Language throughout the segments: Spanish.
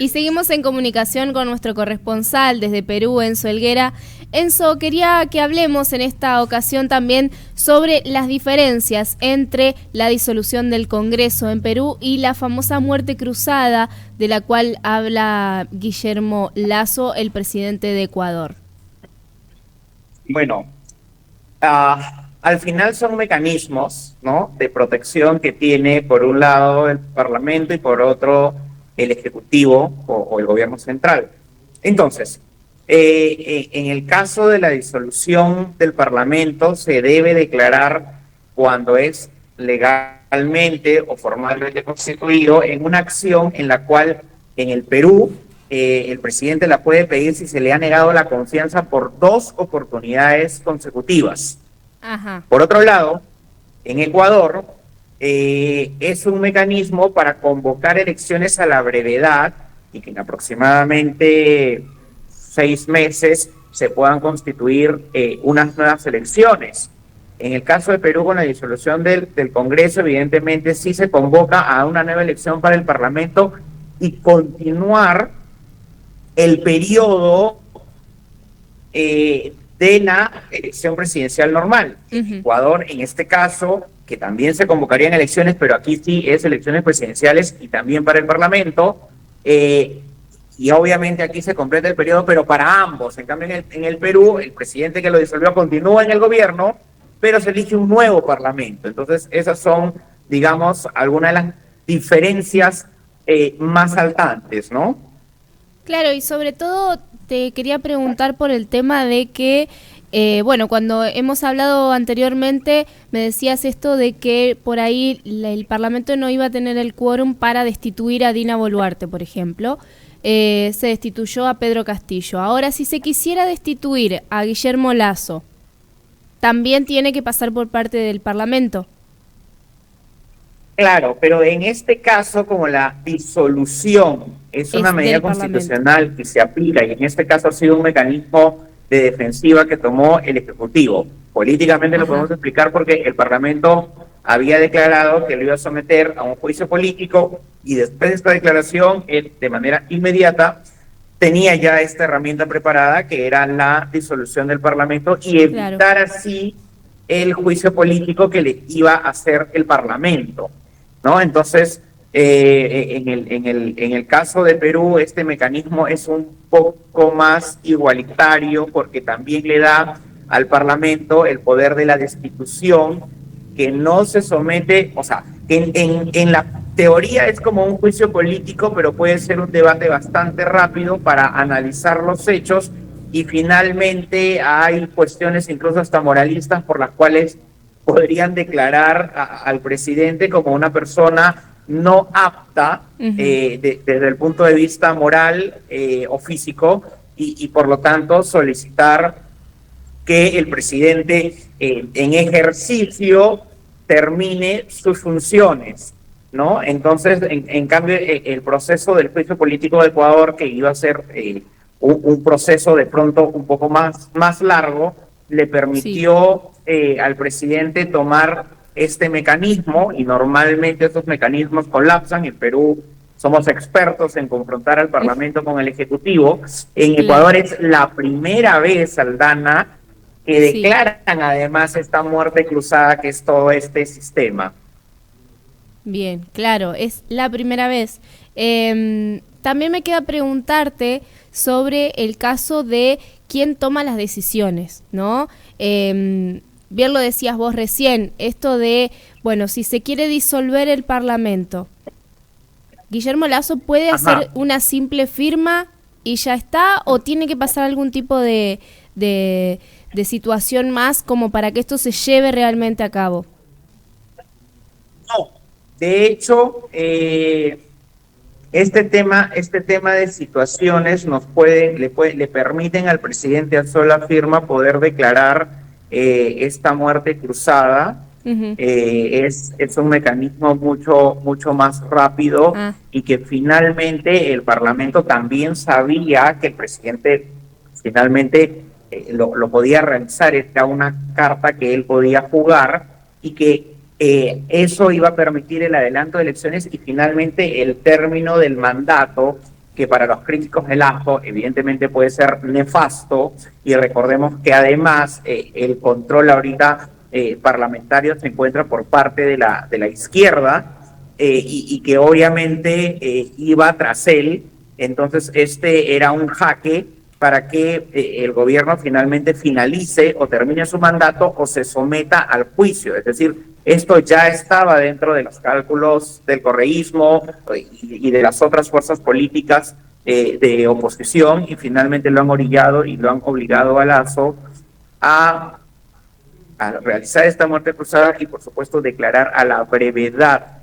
Y seguimos en comunicación con nuestro corresponsal desde Perú, Enzo Helguera. Enzo, quería que hablemos en esta ocasión también sobre las diferencias entre la disolución del Congreso en Perú y la famosa muerte cruzada de la cual habla Guillermo Lasso, el presidente de Ecuador. Bueno, al final son mecanismos, ¿no?, de protección que tiene por un lado el Parlamento y por otro el Ejecutivo o el Gobierno central. Entonces, en el caso de la disolución del Parlamento se debe declarar cuando es legalmente o formalmente constituido en una acción en la cual en el Perú el presidente la puede pedir si se le ha negado la confianza por 2 oportunidades consecutivas. Ajá. Por otro lado, en Ecuador es un mecanismo para convocar elecciones a la brevedad y que en aproximadamente 6 meses se puedan constituir unas nuevas elecciones. En el caso de Perú, con la disolución del Congreso, evidentemente sí se convoca a una nueva elección para el Parlamento y continuar el periodo de la elección presidencial normal. En Ecuador, en este caso, que también se convocarían elecciones, pero aquí sí es elecciones presidenciales y también para el Parlamento, y obviamente aquí se completa el periodo, pero para ambos. En cambio, en el Perú, el presidente que lo disolvió continúa en el gobierno, pero se elige un nuevo Parlamento. Entonces, esas son, digamos, algunas de las diferencias más saltantes, ¿no? Claro, y sobre todo te quería preguntar por el tema de que, bueno, cuando hemos hablado anteriormente me decías esto de que por ahí el Parlamento no iba a tener el quórum para destituir a Dina Boluarte, por ejemplo. Se destituyó a Pedro Castillo. Ahora, si se quisiera destituir a Guillermo Lasso, ¿también tiene que pasar por parte del Parlamento? Claro, pero en este caso, como la disolución es una medida constitucional que se aplica, y en este caso ha sido un mecanismo de defensiva que tomó el Ejecutivo. Políticamente lo podemos explicar porque el Parlamento había declarado que lo iba a someter a un juicio político y después de esta declaración, él de manera inmediata tenía ya esta herramienta preparada que era la disolución del Parlamento y evitar así el juicio político que le iba a hacer el Parlamento, ¿no? Entonces, en el caso de Perú, este mecanismo es un poco más igualitario porque también le da al Parlamento el poder de la destitución, que no se somete, o sea, en la teoría es como un juicio político, pero puede ser un debate bastante rápido para analizar los hechos y finalmente hay cuestiones incluso hasta moralistas por las cuales podrían declarar al presidente como una persona no apta desde el punto de vista moral o físico y por lo tanto solicitar que el presidente en ejercicio termine sus funciones, ¿no? Entonces, en cambio, el proceso del juicio político de Ecuador, que iba a ser un proceso de pronto un poco más largo, le permitió al presidente tomar este mecanismo, y normalmente estos mecanismos colapsan. En Perú somos expertos en confrontar al Parlamento con el Ejecutivo. En Ecuador es la primera vez, Aldana, que declaran además esta muerte cruzada, que es todo este sistema. Bien, claro, es la primera vez. También me queda preguntarte sobre el caso de quién toma las decisiones, ¿no? Bien lo decías vos recién, esto de, bueno, si se quiere disolver el Parlamento, ¿Guillermo Lasso puede hacer una simple firma y ya está? ¿O tiene que pasar algún tipo de situación más como para que esto se lleve realmente a cabo? No, de hecho, este tema de situaciones le permiten al presidente a sola firma poder declarar esta muerte cruzada. Es un mecanismo mucho más rápido y que finalmente el Parlamento también sabía que el presidente finalmente lo podía realizar. Era una carta que él podía jugar y que eso iba a permitir el adelanto de elecciones y finalmente el término del mandato que para los críticos del Lazo evidentemente puede ser nefasto, y recordemos que además el control ahorita parlamentario se encuentra por parte de la izquierda, y que obviamente iba tras él. Entonces este era un jaque para que el gobierno finalmente finalice o termine su mandato o se someta al juicio. Es decir, esto ya estaba dentro de los cálculos del correísmo y de las otras fuerzas políticas de oposición, y finalmente lo han orillado y lo han obligado a Lazo a realizar esta muerte cruzada y, por supuesto, declarar a la brevedad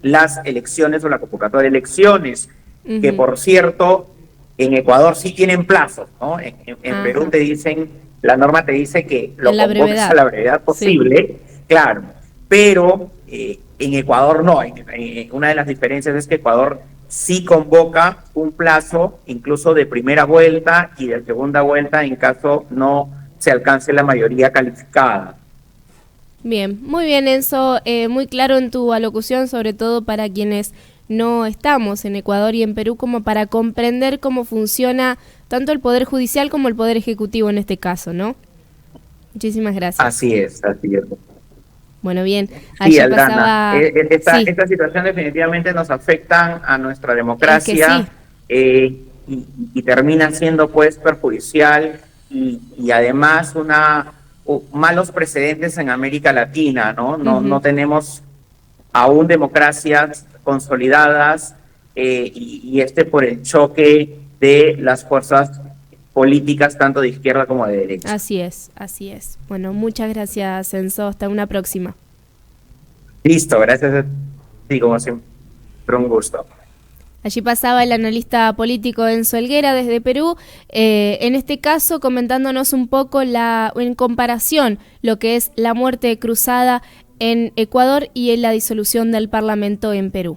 las elecciones o la convocatoria de elecciones, que por cierto, en Ecuador sí tienen plazos, ¿no? En Perú te dicen, la norma te dice que lo convoques a la brevedad posible, claro, pero en Ecuador no. Una de las diferencias es que Ecuador sí convoca un plazo, incluso de primera vuelta y de segunda vuelta, en caso no se alcance la mayoría calificada. Bien, muy bien, Enzo, muy claro en tu alocución, sobre todo para quienes no estamos en Ecuador y en Perú, como para comprender cómo funciona tanto el Poder Judicial como el Poder Ejecutivo en este caso, ¿no? Muchísimas gracias. Así es, así es. Bueno, bien. Sí, Aldana, esta situación definitivamente nos afecta a nuestra democracia, y termina siendo pues perjudicial, y además malos precedentes en América Latina, ¿no? No tenemos aún democracias consolidadas, y por el choque de las fuerzas políticas tanto de izquierda como de derecha. Así es, así es. Bueno, muchas gracias, Enzo. Hasta una próxima. Listo, gracias a ti, como siempre, un gusto. Allí pasaba el analista político Enzo Helguera desde Perú, en este caso comentándonos un poco en comparación lo que es la muerte cruzada en Ecuador y en la disolución del Parlamento en Perú.